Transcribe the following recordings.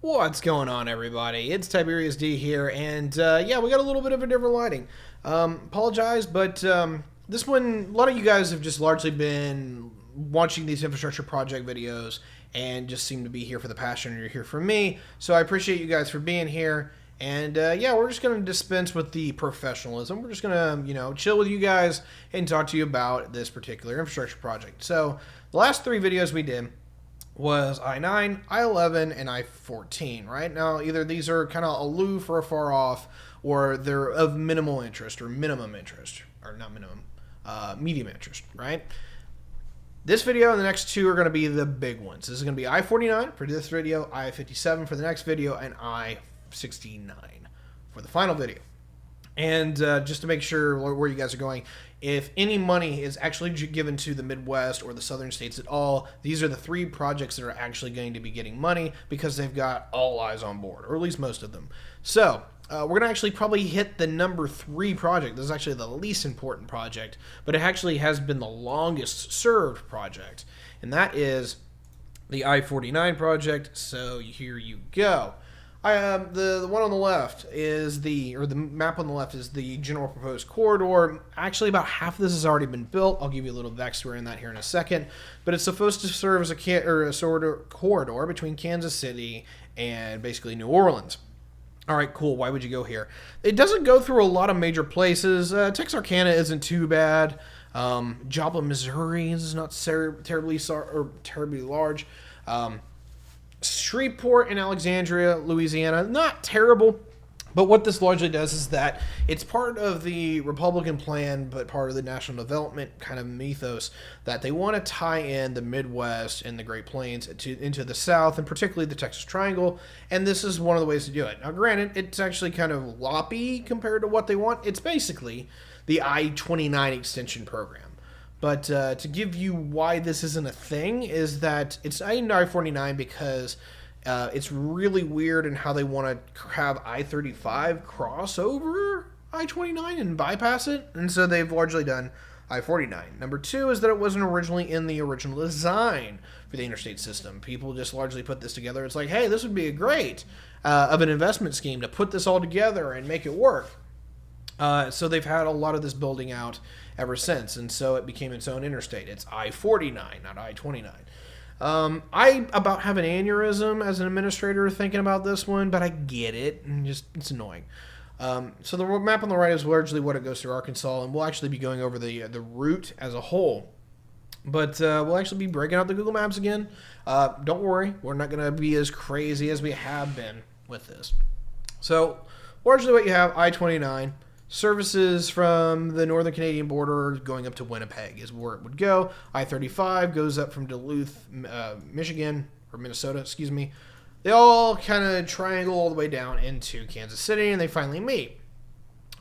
What's going on, everybody? It's Tyberius D here, and yeah, we got a little bit of a different lighting. Apologize, but this one, a lot of you guys have just largely been watching these infrastructure project videos and just seem to be here for the passion, and you're here for me. So I appreciate you guys for being here. And yeah, we're just going to dispense with the professionalism. We're just going to, chill with you guys and talk to you about this particular infrastructure project. So the last three videos we did was I-9, I-11, and I-14, right? Now, either these are kind of aloof or far off, or they're of minimal interest or minimum interest, or not minimum, medium interest, right? This video and the next two are going to be the big ones. This is going to be I-49 for this video, I-57 for the next video, and I-69 for the final video. And just to make sure where you guys are going, if any money is actually given to the Midwest or the southern states at all, these are the three projects that are actually going to be getting money because they've got all eyes on board, or at least most of them. So we're going to actually probably hit the number 3 project. This is actually the least important project, but it actually has been the longest served project, and that is the I-49 project. So here you go. The one on the left is the map on the left is the general proposed corridor. Actually, about half of this has already been built. I'll give you a little backstory on that here in a second. But it's supposed to serve as a sort of corridor between Kansas City and basically New Orleans. All right, cool. Why would you go here? It doesn't go through a lot of major places. Texarkana isn't too bad. Joplin, Missouri is not terribly large. Shreveport and Alexandria, Louisiana, not terrible, but what this largely does is that it's part of the Republican plan, but part of the national development kind of mythos that they want to tie in the Midwest and the Great Plains into the South, and particularly the Texas Triangle, and this is one of the ways to do it. Now, granted, it's actually kind of loppy compared to what they want. It's basically the I-29 extension program. But to give you why this isn't a thing is that it's I-49 because it's really weird in how they want to have I-35 cross over I-29 and bypass it. And so they've largely done I-49. Number 2 is that it wasn't originally in the original design for the interstate system. People just largely put this together. It's like, hey, this would be a great of an investment scheme to put this all together and make it work. So they've had a lot of this building out ever since, and so it became its own interstate. It's I-49, not I-29. I about have an aneurysm as an administrator thinking about this one, but I get it, and it's annoying. So the map on the right is largely what it goes through Arkansas, and we'll actually be going over the route as a whole. But we'll actually be breaking out the Google Maps again. Don't worry, we're not going to be as crazy as we have been with this. So largely what you have, I-29, services from the northern Canadian border going up to Winnipeg is where it would go. I-35 goes up from Duluth, Michigan, or Minnesota, excuse me. They all kind of triangle all the way down into Kansas City, and they finally meet.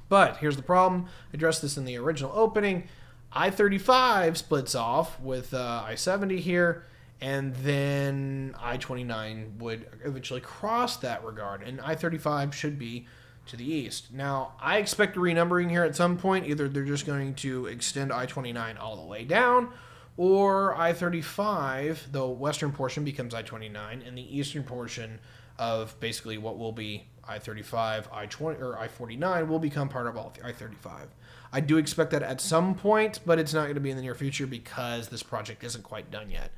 But here's the problem. I addressed this in the original opening. I-35 splits off with I-70 here, and then I-29 would eventually cross that regard, and I-35 should be to the east. Now, I expect a renumbering here at some point. Either they're just going to extend I-29 all the way down, or I-35, the western portion, becomes I-29, and the eastern portion of basically what will be I-35, I-20, or I-49 will become part of I-35. I do expect that at some point, but it's not going to be in the near future because this project isn't quite done yet.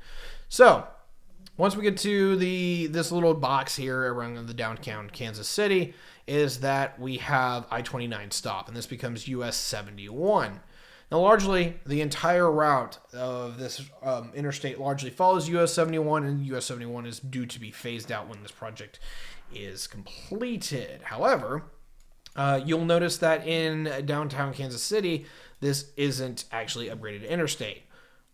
So, once we get to this little box here around the downtown Kansas City, is that we have I-29 stop, and this becomes US 71. Now, largely, the entire route of this interstate largely follows US 71, and US 71 is due to be phased out when this project is completed. However, you'll notice that in downtown Kansas City, this isn't actually upgraded interstate.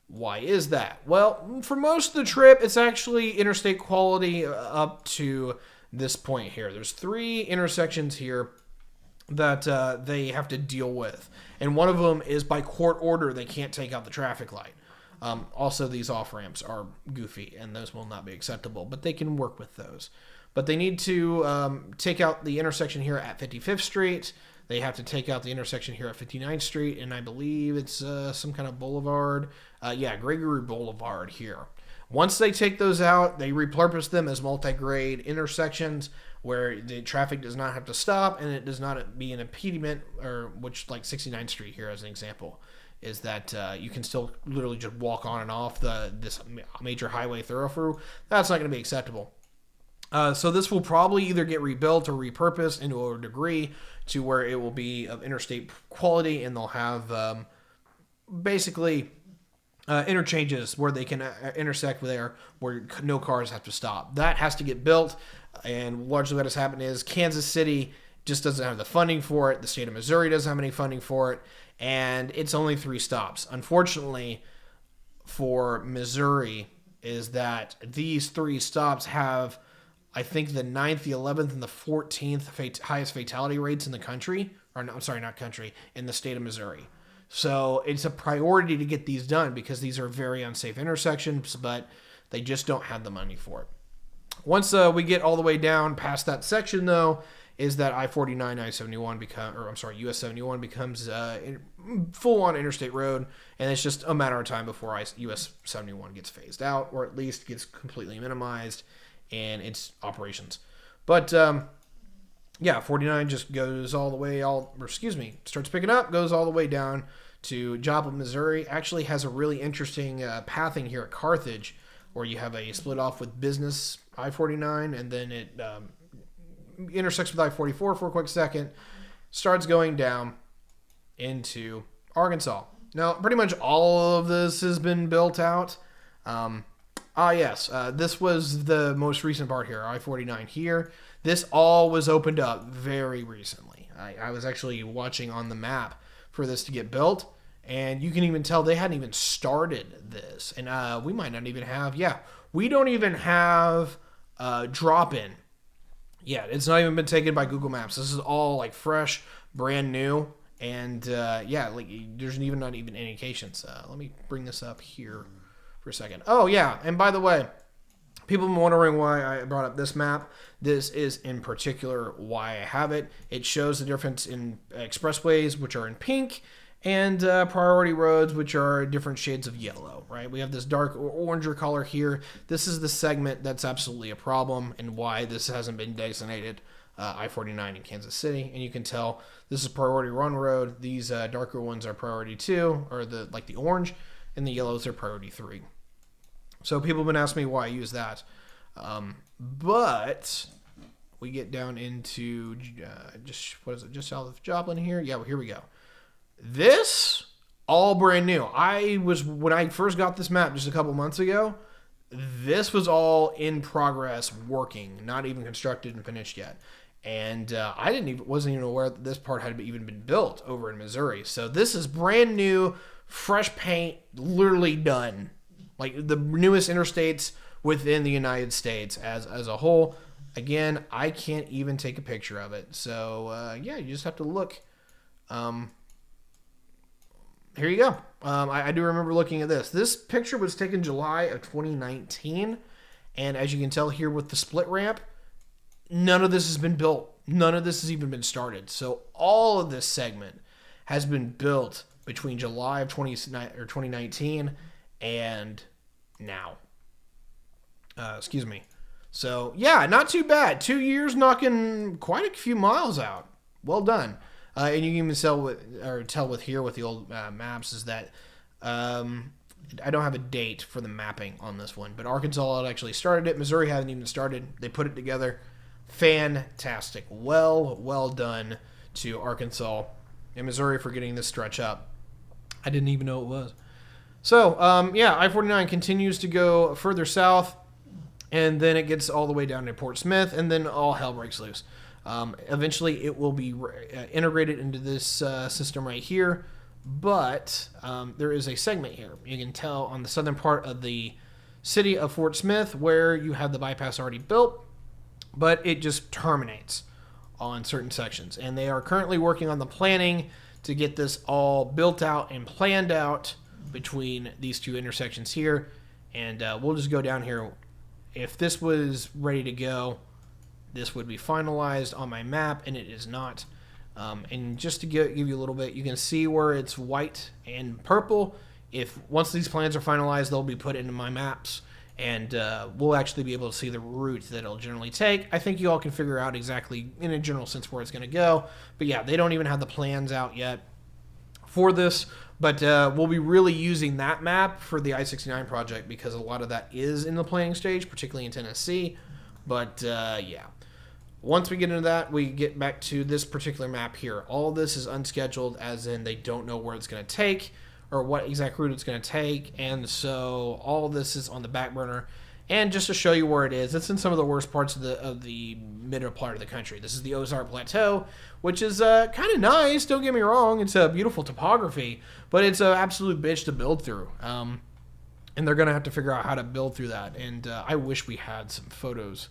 Why is that? Well, for most of the trip, it's actually interstate quality up to this point here. There's 3 intersections here that they have to deal with. And one of them is by court order, they can't take out the traffic light. Also, these off-ramps are goofy, and those will not be acceptable, but they can work with those. But they need to take out the intersection here at 55th Street. They have to take out the intersection here at 59th Street, and I believe it's some kind of boulevard. Yeah, Gregory Boulevard here. Once they take those out, they repurpose them as multi-grade intersections where the traffic does not have to stop and it does not be an impediment, or which like 69th Street here as an example, is that you can still literally just walk on and off this major highway thoroughfare. That's not going to be acceptable. So this will probably either get rebuilt or repurposed into a degree to where it will be of interstate quality, and they'll have basically interchanges where they can intersect there where no cars have to stop. That has to get built, and largely what has happened is Kansas City just doesn't have the funding for it. The state of Missouri doesn't have any funding for it, and it's only 3 stops. Unfortunately for Missouri is that these 3 stops have, I think, the 9th, the 11th, and the 14th highest fatality rates in the country. Or no, I'm sorry, not country, in the state of Missouri. So it's a priority to get these done because these are very unsafe intersections, but they just don't have the money for it. Once we get all the way down past that section, though, is that I-49, I-71 US 71 becomes full-on interstate road, and it's just a matter of time before US 71 gets phased out, or at least gets completely minimized in its operations. But 49 just goes all the way, starts picking up, goes all the way down to Joplin, Missouri. Actually has a really interesting pathing here at Carthage, where you have a split off with business I-49, and then it intersects with I-44 for a quick second, starts going down into Arkansas. Now, pretty much all of this has been built out. This was the most recent part here, I-49 here. This all was opened up very recently. I was actually watching on the map for this to get built, and you can even tell they hadn't even started this. And we might not even have, we don't even have drop-in yet. It's not even been taken by Google Maps. This is all like fresh, brand new, and there's even not even indications. Let me bring this up here for a second. Oh yeah, and by the way, people have been wondering why I brought up this map. This is in particular why I have it. It shows the difference in expressways, which are in pink, and priority roads, which are different shades of yellow, right? We have this dark oranger color here. This is the segment that's absolutely a problem, and why this hasn't been designated I-49 in Kansas City. And you can tell this is priority 1 road. These darker ones are priority 2, or the orange, and the yellows are priority 3. So people have been asking me why I use that. But we get down into just south of Joplin here. Yeah, well, here we go. This all brand new. When I first got this map just a couple months ago, this was all in progress, working, not even constructed and finished yet. And I wasn't even aware that this part had even been built over in Missouri. So this is brand new, fresh paint, literally done. Like the newest interstates within the United States as a whole. Again, I can't even take a picture of it. So, you just have to look. Here you go. I do remember looking at this. This picture was taken July of 2019. And as you can tell here with the split ramp, none of this has been built. None of this has even been started. So all of this segment has been built between July of 2019 and now. So, not too bad. 2 years knocking quite a few miles out. Well done. And you can even tell with the old maps is that I don't have a date for the mapping on this one, but Arkansas had actually started it. Missouri hadn't even started. They put it together. Fantastic. Well done to Arkansas and Missouri for getting this stretch up. I didn't even know it was. So, I-49 continues to go further south, and then it gets all the way down to Port Smith, and then all hell breaks loose. Eventually, it will be integrated into this system right here, but there is a segment here. You can tell on the southern part of the city of Fort Smith where you have the bypass already built, but it just terminates on certain sections. And they are currently working on the planning to get this all built out and planned out between these two intersections here. And we'll just go down here. If this was ready to go, this would be finalized on my map, and it is not. And just to give you a little bit, you can see where it's white and purple. Once these plans are finalized, they'll be put into my maps, and we'll actually be able to see the route that it'll generally take. I think you all can figure out exactly, in a general sense, where it's going to go. But yeah, they don't even have the plans out yet for this. But we'll be really using that map for the I-69 project because a lot of that is in the planning stage, particularly in Tennessee. But yeah, once we get into that, we get back to this particular map here. All of this is unscheduled, as in they don't know where it's going to take or what exact route it's going to take. And so all of this is on the back burner. And just to show you where it is, it's in some of the worst parts of the middle part of the country. This is the Ozark Plateau, which is kind of nice. Don't get me wrong; it's a beautiful topography, but it's an absolute bitch to build through. And they're gonna have to figure out how to build through that. And I wish we had some photos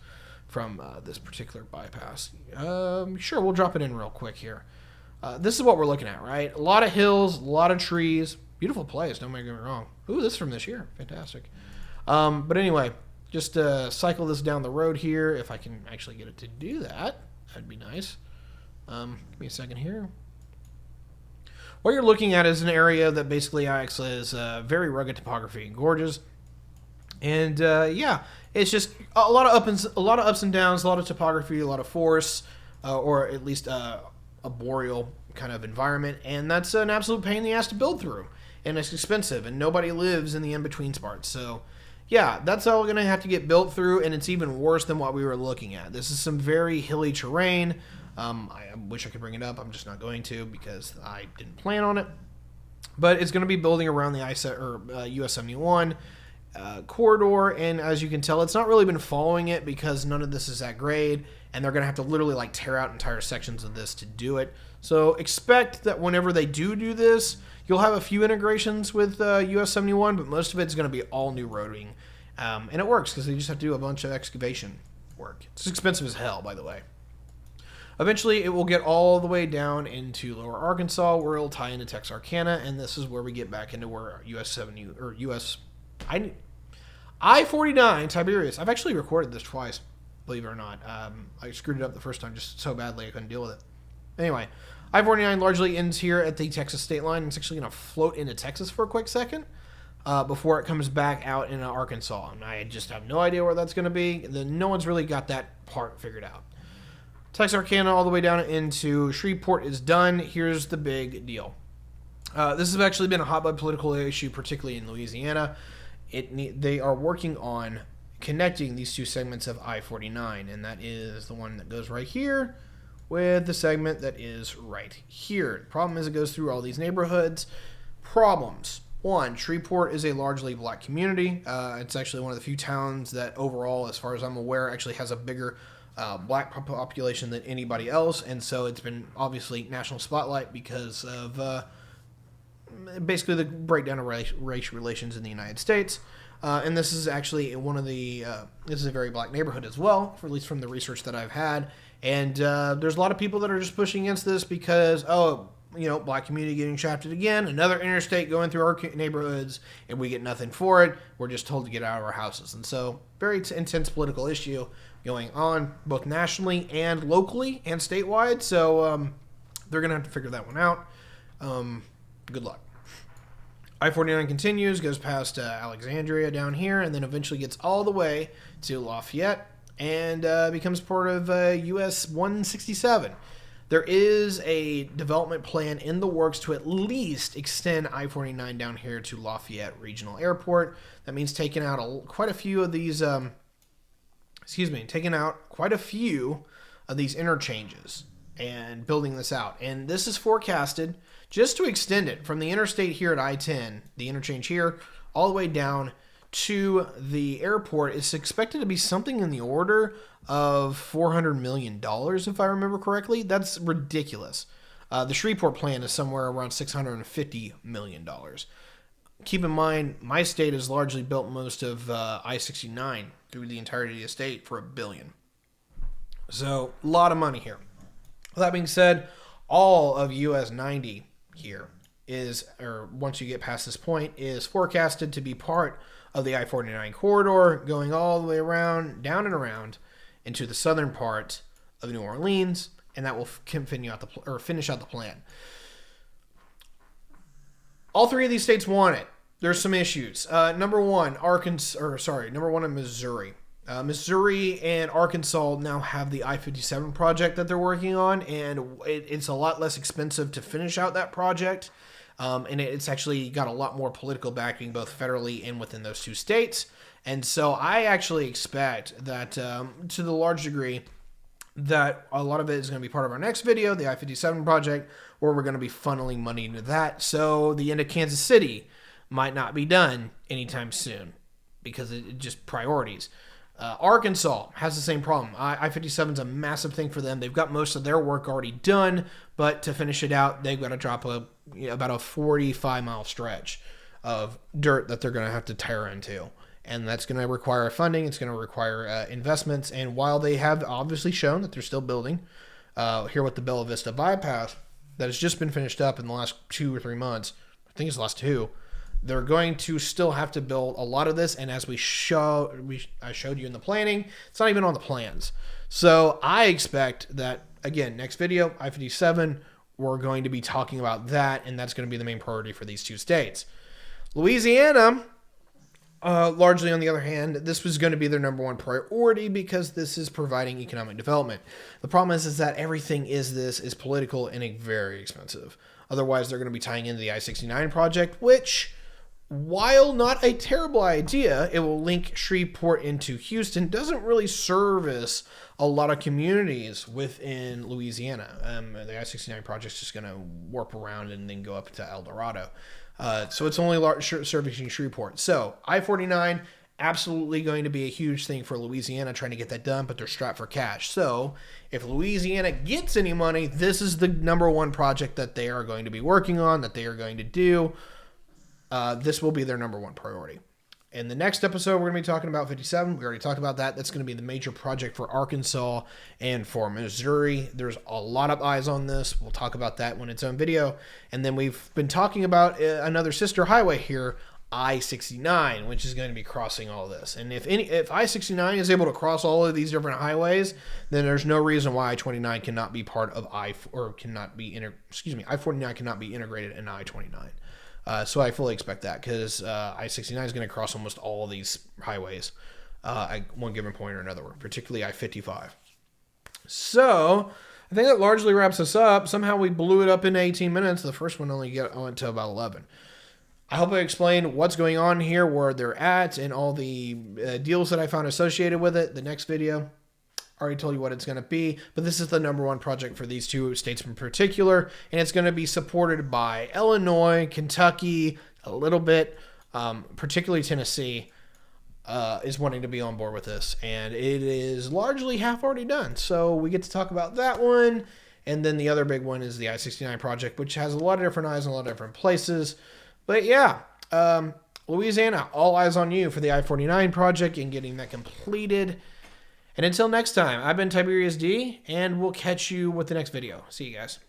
from this particular bypass. Sure, we'll drop it in real quick here. This is what we're looking at, right? A lot of hills, a lot of trees, beautiful place. Don't get me wrong. Ooh, this is from this year. Fantastic. But anyway, just cycle this down the road here. If I can actually get it to do that, that'd be nice. Give me a second here. What you're looking at is an area that basically acts as very rugged topography and gorges. And yeah, it's just a lot of ups and downs, a lot of topography, a lot of forests, or at least a boreal kind of environment. And that's an absolute pain in the ass to build through. And it's expensive, and nobody lives in the in-between parts. So yeah, that's all going to have to get built through, and it's even worse than what we were looking at. This is some very hilly terrain. I wish I could bring it up. I'm just not going to because I didn't plan on it. But it's going to be building around the US 71 corridor, and as you can tell, it's not really been following it because none of this is at grade, and they're going to have to literally like tear out entire sections of this to do it. So expect that whenever they do this, you'll have a few integrations with US 71, but most of it's going to be all new roading. And it works because they just have to do a bunch of excavation work. It's expensive as hell, by the way. Eventually, it will get all the way down into Lower Arkansas, where it'll tie into Texarkana, and this is where we get back into where I-49 Tiberius. I've actually recorded this twice, believe it or not. I screwed it up the first time just so badly I couldn't deal with it. Anyway, I-49 largely ends here at the Texas state line. It's actually going to float into Texas for a quick second before it comes back out into Arkansas. And I just have no idea where that's going to be. No one's really got that part figured out. Texarkana all the way down into Shreveport is done. Here's the big deal. This has actually been a hotbed political issue, particularly in Louisiana. They are working on connecting these two segments of I-49, and that is the one that goes right here with the segment that is right here. The problem is it goes through all these neighborhoods. Problems. One, Shreveport is a largely black community. It's actually one of the few towns that overall, as far as I'm aware, actually has a bigger black population than anybody else, and so it's been obviously national spotlight because of basically the breakdown of race relations in the United States. And this is actually one of the this is a very black neighborhood as well, at least from the research that I've had. And there's a lot of people that are just pushing against this because, black community getting shafted again, another interstate going through our neighborhoods, and we get nothing for it. We're just told to get out of our houses. And so very intense political issue going on both nationally and locally and statewide. So they're going to have to figure that one out. Good luck. I-49 continues, goes past Alexandria down here, and then eventually gets all the way to Lafayette and becomes part of US 167. There is a development plan in the works to at least extend I-49 down here to Lafayette Regional Airport. That means taking out quite a few of these, interchanges and building this out. And this is forecasted just to extend it from the interstate here at I-10, the interchange here, all the way down to the airport. It's expected to be something in the order of $400 million, if I remember correctly. That's ridiculous. The Shreveport plan is somewhere around $650 million. Keep in mind, my state has largely built most of I-69 through the entirety of the state for $1 billion. So, a lot of money here. With that being said, all of US 90 here once you get past this point, is forecasted to be part of the I-49 corridor, going all the way around, down and around, into the southern part of New Orleans, and that will finish out the plan. All three of these states want it. there's some issues. Number one, number one in Missouri. Missouri and Arkansas now have the I-57 project that they're working on, and it's a lot less expensive to finish out that project. And it's actually got a lot more political backing, both federally and within those two states. And so I actually expect that, to the large degree, that a lot of it is going to be part of our next video, the I-57 project, where we're going to be funneling money into that. So the end of Kansas City might not be done anytime soon because it just priorities. Arkansas has the same problem. I-57 is a massive thing for them. They've got most of their work already done, but to finish it out, they've got to drop about a 45-mile stretch of dirt that they're going to have to tear into. And that's going to require funding. It's going to require investments. And while they have obviously shown that they're still building, here with the Bella Vista bypass that has just been finished up in the last 2 or 3 months, I think it's the last 2, they're going to still have to build a lot of this. And as I showed you in the planning, it's not even on the plans. So I expect that, again, next video, I-57, we're going to be talking about that. And that's going to be the main priority for these two states. Louisiana, largely on the other hand, this was going to be their number one priority because this is providing economic development. The problem is that everything is political and very expensive. Otherwise, they're going to be tying into the I-69 project, which, while not a terrible idea, it will link Shreveport into Houston, doesn't really service a lot of communities within Louisiana. The I-69 project is just going to warp around and then go up to El Dorado. So it's only servicing Shreveport. So I-49, absolutely going to be a huge thing for Louisiana trying to get that done, but they're strapped for cash. So if Louisiana gets any money, this is the number one project that they are going to be working on, that they are going to do. This will be their number one priority. In the next episode, we're going to be talking about 57. We already talked about that. That's going to be the major project for Arkansas and for Missouri. There's a lot of eyes on this. We'll talk about that when it's on video. And then we've been talking about another sister highway here, I-69, which is going to be crossing all this. And if I-69 is able to cross all of these different highways, then there's no reason why I-29 cannot be part of I-49 cannot be integrated in I-29. So I fully expect that because I-69 is going to cross almost all of these highways at one given point or another, particularly I-55. So I think that largely wraps us up. Somehow we blew it up in 18 minutes. The first one only went to about 11. I hope I explained what's going on here, where they're at, and all the deals that I found associated with it. The next video, I already told you what it's going to be, but this is the number one project for these two states in particular, and it's going to be supported by Illinois, Kentucky, a little bit, particularly Tennessee is wanting to be on board with this, and it is largely half already done. So we get to talk about that one, and then the other big one is the I-69 project, which has a lot of different eyes in a lot of different places. But yeah, Louisiana, all eyes on you for the I-49 project and getting that completed. And until next time, I've been Tyberius D, and we'll catch you with the next video. See you guys.